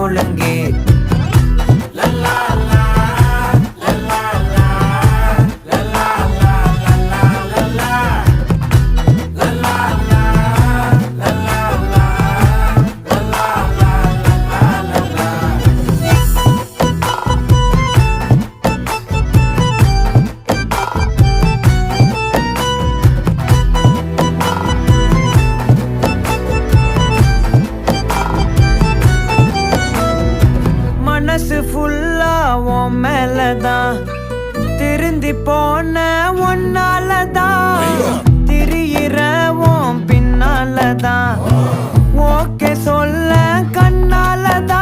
ஒழுங்கு மனசு ஃபுல்லா உன் மேலதான் திருந்தி போன ஒன்னாலதான் திரியிற உன் பின்னாலதான் ஓகே சொல்ல கண்ணாலதான்